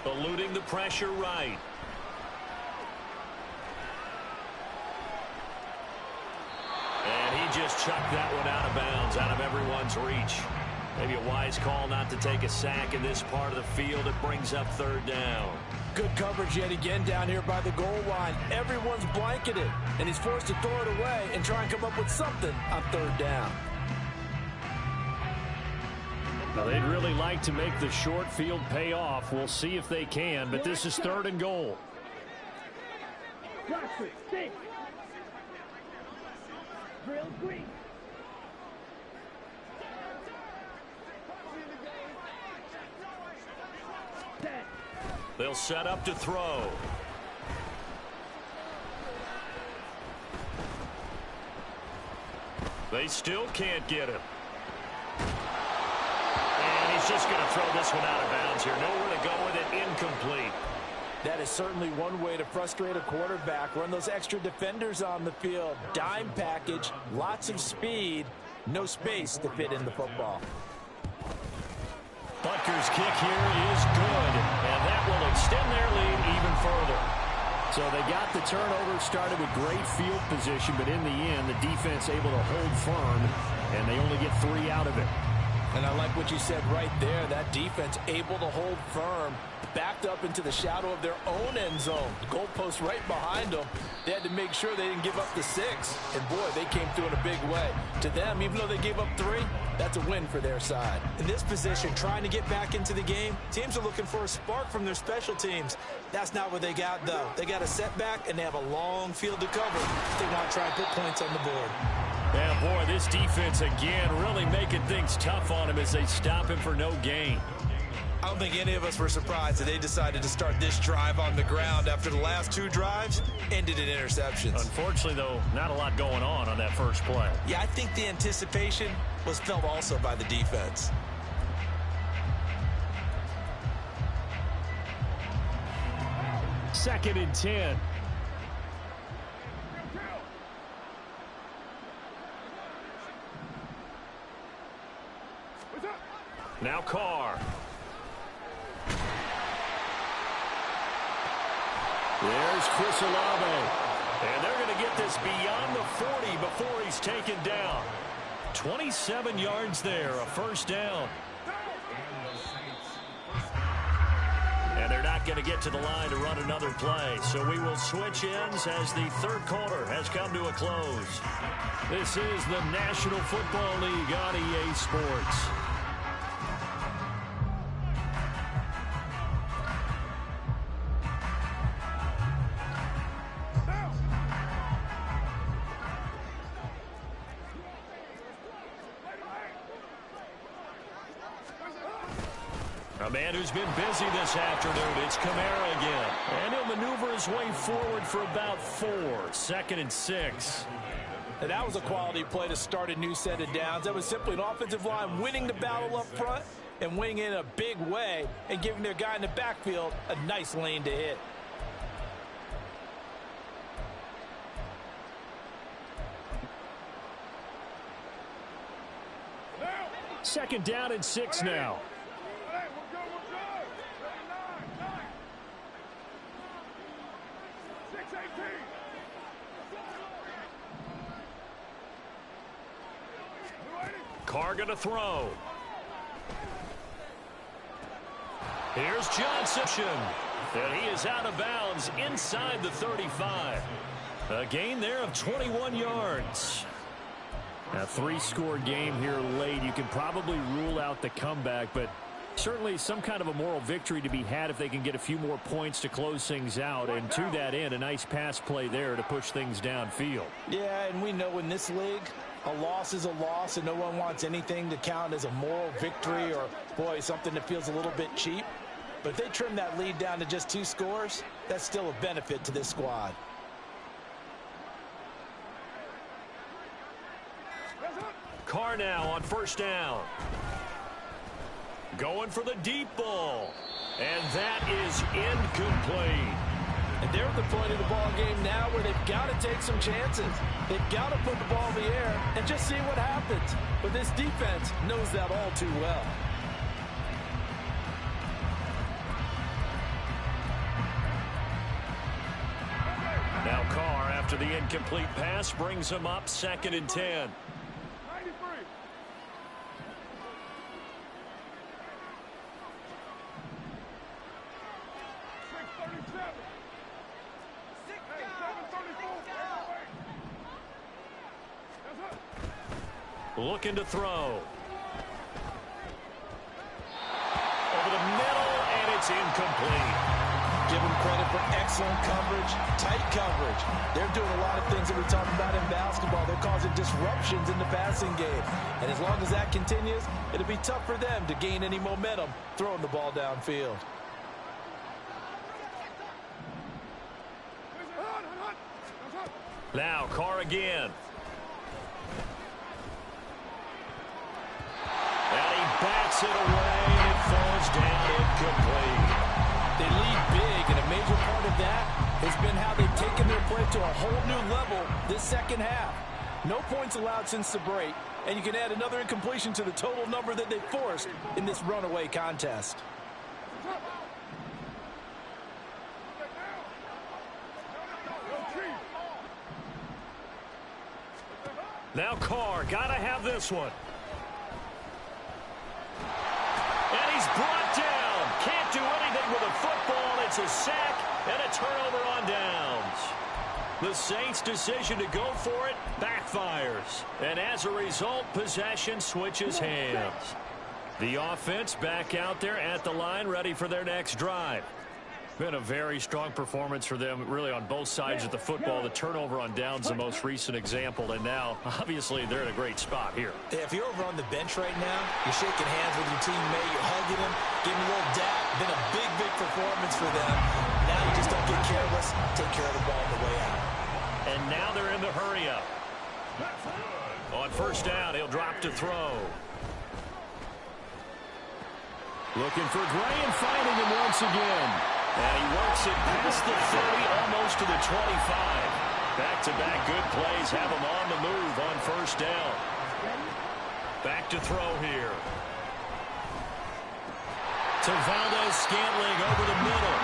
Speaker 4: Eluding the pressure right. And he just chucked that one out of bounds, out of everyone's reach. Maybe a wise call not to take a sack in this part of the field. It brings up 3rd down.
Speaker 3: Good coverage yet again down here by the goal line. Everyone's blanketed, and he's forced to throw it away and try and come up with something on 3rd down.
Speaker 4: Now, they'd really like to make the short field pay off. We'll see if they can, but this is 3rd and goal.
Speaker 5: Drill green.
Speaker 4: They'll set up to throw. They still can't get him. And he's just going to throw this one out of bounds here. Nowhere to go with it. Incomplete.
Speaker 3: That is certainly one way to frustrate a quarterback. Run those extra defenders on the field. Dime package, lots of speed, no space to fit in the football.
Speaker 4: Butker's kick here is good, and that will extend their lead even further. So they got the turnover, started with great field position, but in the end, the defense able to hold firm, and they only get 3 out of it.
Speaker 3: And I like what you said right there. That defense able to hold firm, backed up into the shadow of their own end zone. The goalpost right behind them. They had to make sure they didn't give up the 6. And, boy, they came through in a big way. To them, even though they gave up 3, that's a win for their side.
Speaker 2: In this position, trying to get back into the game, teams are looking for a spark from their special teams. That's not what they got, though. They got a setback, and they have a long field to cover if they want to try and put points on the board.
Speaker 4: Yeah, boy, this defense, again, really making things tough on him as they stop him for no gain.
Speaker 2: I don't think any of us were surprised that they decided to start this drive on the ground after the last 2 drives ended in interceptions.
Speaker 4: Unfortunately, though, not a lot going on that first play.
Speaker 2: Yeah, I think the anticipation was felt also by the defense.
Speaker 4: Second and 10. Now Carr. There's Chris Olave. And they're going to get this beyond the 40 before he's taken down. 27 yards there, a first down. And they're not going to get to the line to run another play. So we will switch ends as the third quarter has come to a close. This is the National Football League on EA Sports. A man who's been busy this afternoon, it's Kamara again. And he'll maneuver his way forward for about 4. Second and 6.
Speaker 3: And that was a quality play to start a new set of downs. That was simply an offensive line winning the battle up front and winning in a big way and giving their guy in the backfield a nice lane to hit.
Speaker 4: Second down and 6 now. Carr going to throw. Here's Johnson. And he is out of bounds inside the 35. A gain there of 21 yards. A 3-score game here late. You can probably rule out the comeback, but certainly some kind of a moral victory to be had if they can get a few more points to close things out. And to that end, a nice pass play there to push things downfield.
Speaker 3: Yeah, and we know in this league, a loss is a loss, and no one wants anything to count as a moral victory or, boy, something that feels a little bit cheap. But if they trim that lead down to just 2 scores, that's still a benefit to this squad.
Speaker 4: Carr now on first down. Going for the deep ball. And that is incomplete.
Speaker 3: And they're at the point of the ball game now where they've got to take some chances. They've got to put the ball in the air and just see what happens. But this defense knows that all too well.
Speaker 4: Now Carr, after the incomplete pass, brings him up second and 10. Looking to throw. Over the middle, and it's incomplete.
Speaker 3: Give them credit for excellent coverage, tight coverage. They're doing a lot of things that we talk about in basketball. They're causing disruptions in the passing game. And as long as that continues, it'll be tough for them to gain any momentum throwing the ball downfield.
Speaker 4: Now Carr again. And he bats it away, and it falls down incomplete.
Speaker 3: They lead big, and a major part of that has been how they've taken their play to a whole new level this second half. No points allowed since the break, and you can add another incompletion to the total number that they forced in this runaway contest.
Speaker 4: Now Carr, gotta have this one. And he's brought down. Can't do anything with a football. It's a sack and a turnover on downs. The Saints' decision to go for it backfires. And as a result, possession switches hands. The offense back out there at the line, ready for their next drive. Been a very strong performance for them, really, on both sides of the football. The turnover on downs, the most recent example, and now, obviously, they're in a great spot here.
Speaker 2: Yeah, if you're over on the bench right now, you're shaking hands with your teammate, you're hugging him, giving him a little dap. Been a big, big performance for them. Now you just don't get careless. Take care of the ball on the way out.
Speaker 4: And now they're in the hurry-up. On first down, he'll drop to throw. Looking for Gray and finding him once again. And he works it past the 30, almost to the 25. Back-to-back good plays have him on the move on first down. Back to throw here. To Valdez-Scantling over the middle.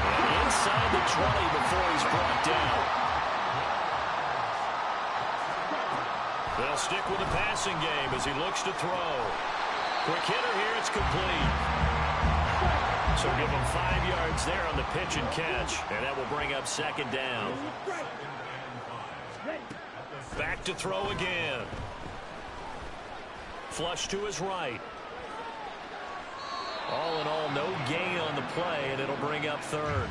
Speaker 4: And inside the 20 before he's brought down. They'll stick with the passing game as he looks to throw. Quick hitter here, it's complete. So give him 5 yards there on the pitch and catch, and that will bring up second down. Back to throw again. Flush to his right. All in all, no gain on the play, and it'll bring up third.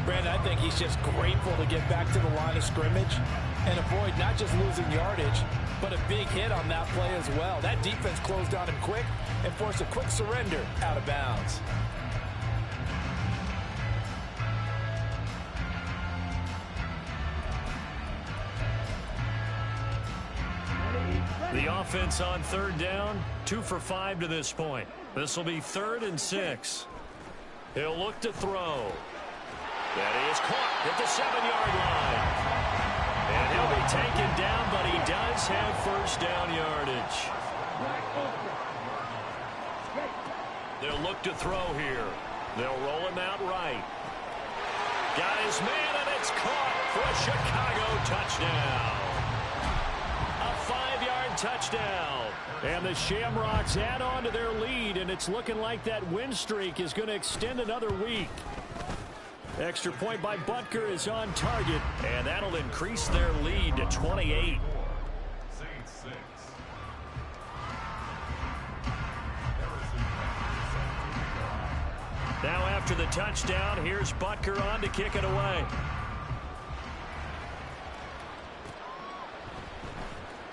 Speaker 3: Brandon, I think he's just grateful to get back to the line of scrimmage and avoid not just losing yardage, but a big hit on that play as well. That defense closed on him quick and forced a quick surrender out of bounds.
Speaker 4: The offense on third down, 2 for 5 to this point. This will be 3rd and 6. He'll look to throw. That is caught at the 7-yard line. And he'll be taken down, but he does have first down yardage. They'll look to throw here. They'll roll him out right. Got his man, and it's caught for a Chicago touchdown. A 5-yard touchdown. And the Shamrocks add on to their lead, and it's looking like that win streak is going to extend another week. Extra point by Butker is on target, and that'll increase their lead to 28. Now after the touchdown, here's Butker on to kick it away.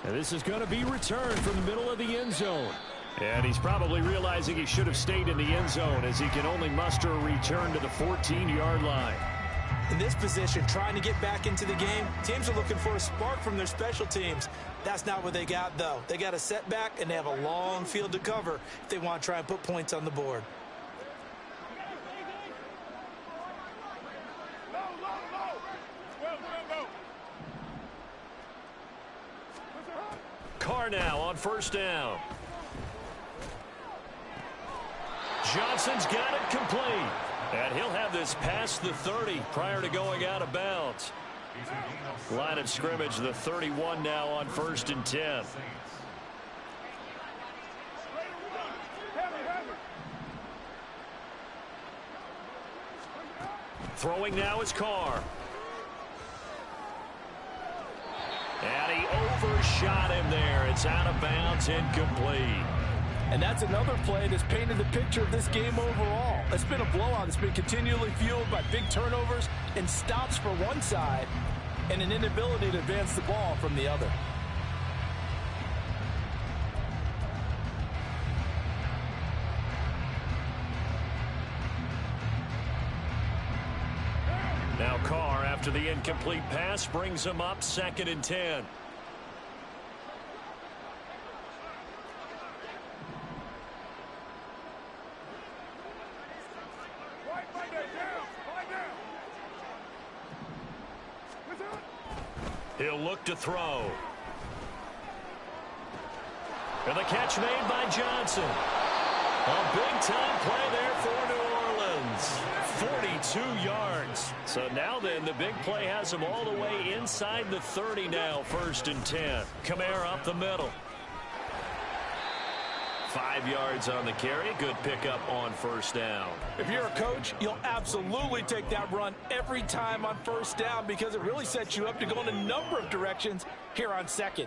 Speaker 4: And this is going to be returned from the middle of the end zone. And he's probably realizing he should have stayed in the end zone as he can only muster a return to the 14-yard line.
Speaker 2: In this position, trying to get back into the game, teams are looking for a spark from their special teams. That's not what they got, though. They got a setback, and they have a long field to cover if they want to try and put points on the board.
Speaker 4: Carr now on first down. Johnson's got it complete. And he'll have this past the 30 prior to going out of bounds. Line of scrimmage, the 31 now on 1st and 10. Throwing now is Carr. And he overshot him there. It's out of bounds, incomplete.
Speaker 3: And that's another play that's painted the picture of this game overall. It's been a blowout. It's been continually fueled by big turnovers and stops for one side and an inability to advance the ball from the other.
Speaker 4: Now Carr, after the incomplete pass, brings him up 2nd and 10. He'll look to throw. And the catch made by Johnson. A big-time play there for New Orleans. 2 yards. So now then, the big play has him all the way inside the 30 now, 1st and 10. Kamara up the middle. 5 yards on the carry. Good pickup on 1st down.
Speaker 3: If you're a coach, you'll absolutely take that run every time on 1st down because it really sets you up to go in a number of directions here on 2nd.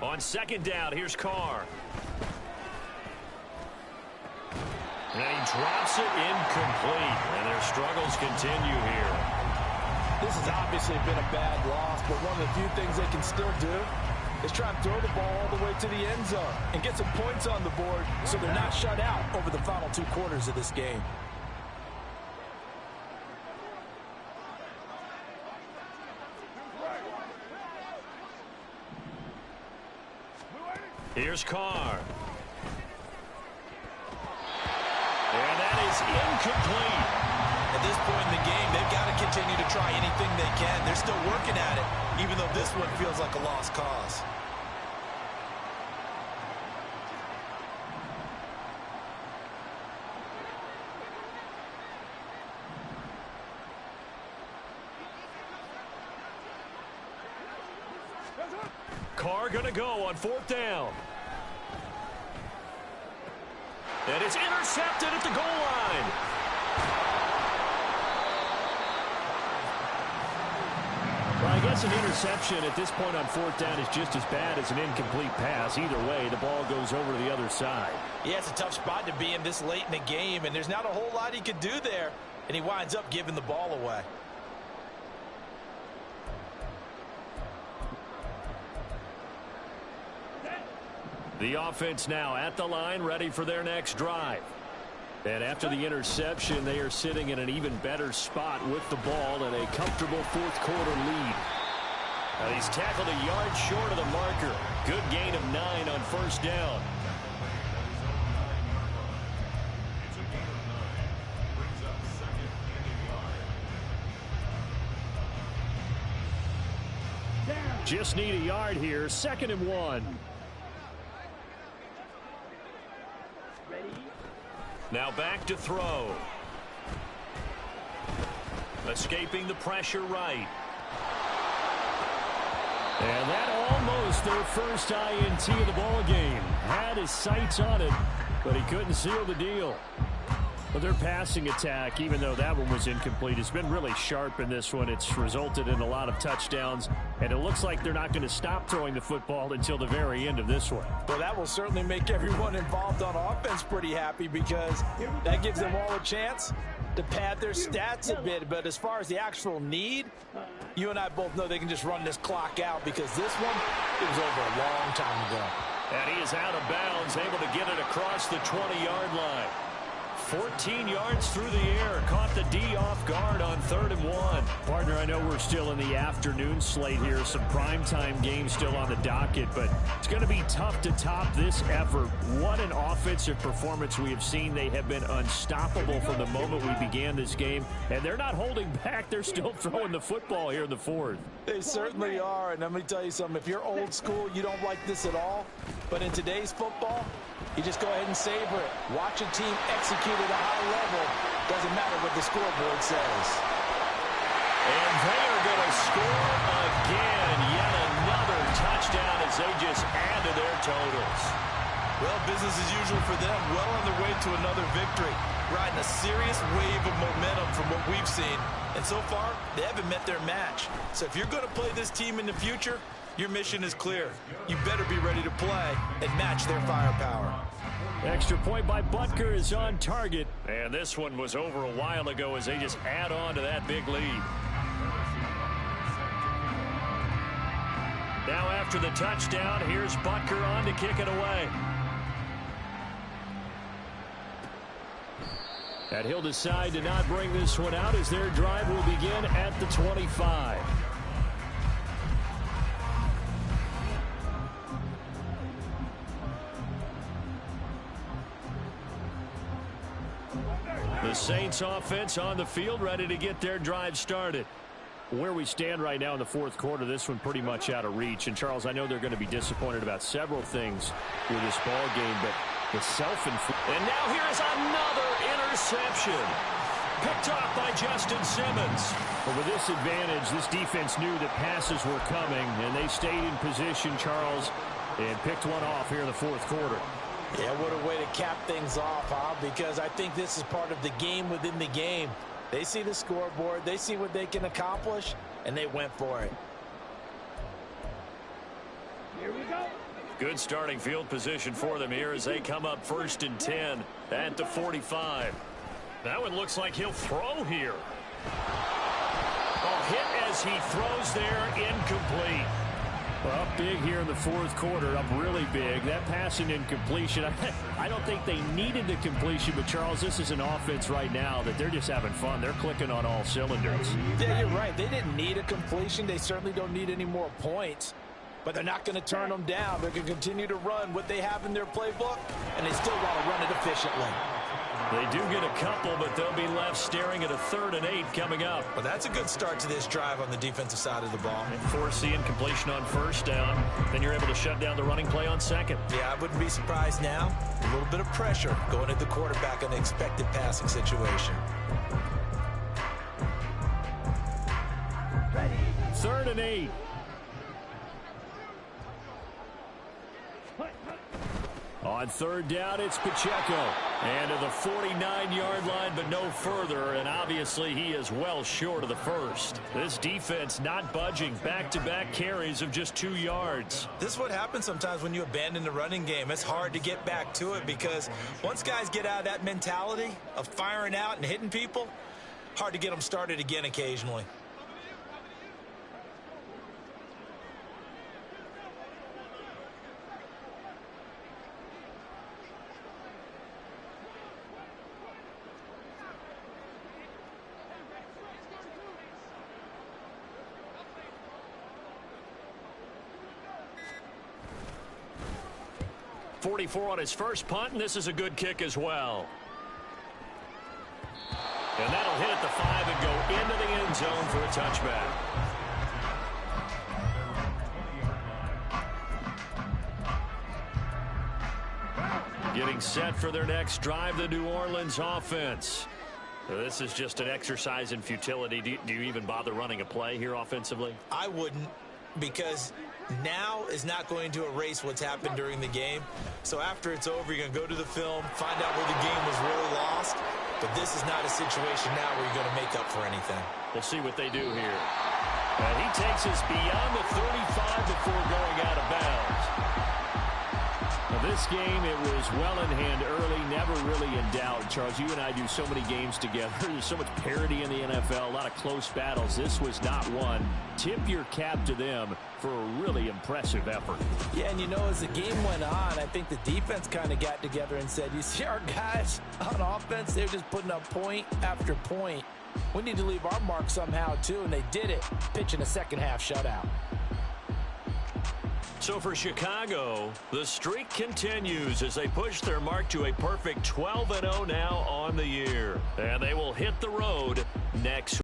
Speaker 4: On 2nd down, here's Carr. And he drops it incomplete. And their struggles continue here.
Speaker 3: This has obviously been a bad loss, but one of the few things they can still do is try and throw the ball all the way to the end zone and get some points on the board so they're not shut out over the final 2 quarters of this game.
Speaker 4: Here's Carr. And that is incomplete.
Speaker 2: At this point in the game, they've got to continue to try anything they can. They're still working at it, even though this one feels like a lost cause.
Speaker 4: Carr going to go on 4th down. And it's intercepted at the goal line. Well, I guess an interception at this point on 4th down is just as bad as an incomplete pass. Either way, the ball goes over to the other side.
Speaker 3: Yeah, it's a tough spot to be in this late in the game, and there's not a whole lot he could do there, and he winds up giving the ball away.
Speaker 4: The offense now at the line, ready for their next drive. And after the interception, they are sitting in an even better spot with the ball and a comfortable 4th quarter lead. Now he's tackled a yard short of the marker. Good gain of 9 on 1st down. Just need a yard here. 2nd and 1. Now back to throw. Escaping the pressure right. And that almost their first INT of the ball game. Had his sights on it, but he couldn't seal the deal. But their passing attack, even though that one was incomplete, has been really sharp in this one. It's resulted in a lot of touchdowns, and it looks like they're not going to stop throwing the football until the very end of this one.
Speaker 3: Well, that will certainly make everyone involved on offense pretty happy because that gives them all a chance to pad their stats a bit. But as far as the actual need, you and I both know they can just run this clock out because this one, it was over a long time ago.
Speaker 4: And he is out of bounds, able to get it across the 20-yard line. 14 yards through the air. Caught the D off guard on 3rd and 1. Partner, I know we're still in the afternoon slate here. Some primetime games still on the docket, but it's going to be tough to top this effort. What an offensive performance we have seen. They have been unstoppable from the moment we began this game, and they're not holding back. They're still throwing the football here in the 4th.
Speaker 3: They certainly are, and let me tell you something. If you're old school, you don't like this at all. But in today's football, you just go ahead and savor it. Watch a team execute at a high level. Doesn't matter what the scoreboard says.
Speaker 4: And they are going to score again. Yet another touchdown as they just add to their totals.
Speaker 2: Well, business as usual for them. Well on their way to another victory. Riding a serious wave of momentum from what we've seen. And so far, they haven't met their match. So if you're going to play this team in the future, your mission is clear. You better be ready to play and match their firepower.
Speaker 4: Extra point by Butker is on target. And this one was over a while ago as they just add on to that big lead. Now after the touchdown, here's Butker on to kick it away. And he'll decide to not bring this one out as their drive will begin at the 25. The Saints offense on the field ready to get their drive started. Where we stand right now in the fourth quarter, this one pretty much out of reach. And, Charles, I know they're going to be disappointed about several things with this ball game, but the self-inflicted.
Speaker 1: And now here is another interception. Picked off by Justin Simmons.
Speaker 4: But with this advantage, this defense knew that passes were coming, and they stayed in position, Charles, and picked one off here in the fourth quarter.
Speaker 3: Yeah, what a way to cap things off, huh? Because I think this is part of the game within the game. They see the scoreboard, they see what they can accomplish, and they went for it.
Speaker 5: Here we go.
Speaker 1: Good starting field position for them here as they come up 1st and 10 at the 45. That one looks like he'll throw here. Oh, hit as he throws there, incomplete.
Speaker 4: Well, up big here in the fourth quarter, up really big. That passing incompletion, I don't think they needed the completion, but, Charles, this is an offense right now that they're just having fun. They're clicking on all cylinders.
Speaker 3: Yeah, you're right. They didn't need a completion. They certainly don't need any more points, but they're not going to turn them down. They're going to continue to run what they have in their playbook, and they still want to run it efficiently.
Speaker 1: They do get a couple, but they'll be left staring at a 3rd and 8 coming up.
Speaker 2: Well, that's a good start to this drive on the defensive side of the ball.
Speaker 1: Force the incompletion on 1st down. Then you're able to shut down the running play on 2nd.
Speaker 2: Yeah, I wouldn't be surprised now. A little bit of pressure going at the quarterback in an expected passing situation.
Speaker 4: 3rd and 8. On 3rd down, it's Pacheco. And to the 49-yard line, but no further. And obviously, he is well short of the 1st. This defense not budging. Back-to-back carries of just 2 yards.
Speaker 2: This is what happens sometimes when you abandon the running game. It's hard to get back to it because once guys get out of that mentality of firing out and hitting people, hard to get them started again occasionally.
Speaker 1: .44 on his first punt, and this is a good kick as well. And that'll hit at the 5 and go into the end zone for a touchback. Getting set for their next drive, the New Orleans offense. So this is just an exercise in futility. Do you even bother running a play here offensively?
Speaker 2: I wouldn't, because now is not going to erase what's happened during the game. So after it's over, you're going to go to the film, find out where the game was really lost. But this is not a situation now where you're going to make up for anything.
Speaker 1: We'll see what they do here. And he takes us beyond the 35 before going out of bounds. Now this game, it was well in hand early, never really in doubt. Charles, you and I do so many games together. There's so much parity in the NFL, a lot of close battles. This was not one. Tip your cap to them for a really impressive effort.
Speaker 3: Yeah, and you know, as the game went on, I think the defense kind of got together and said, you see our guys on offense, they're just putting up point after point. We need to leave our mark somehow, too, and they did it, pitching a second-half shutout.
Speaker 1: So for Chicago, the streak continues as they push their mark to a perfect 12-0 now on the year. And they will hit the road next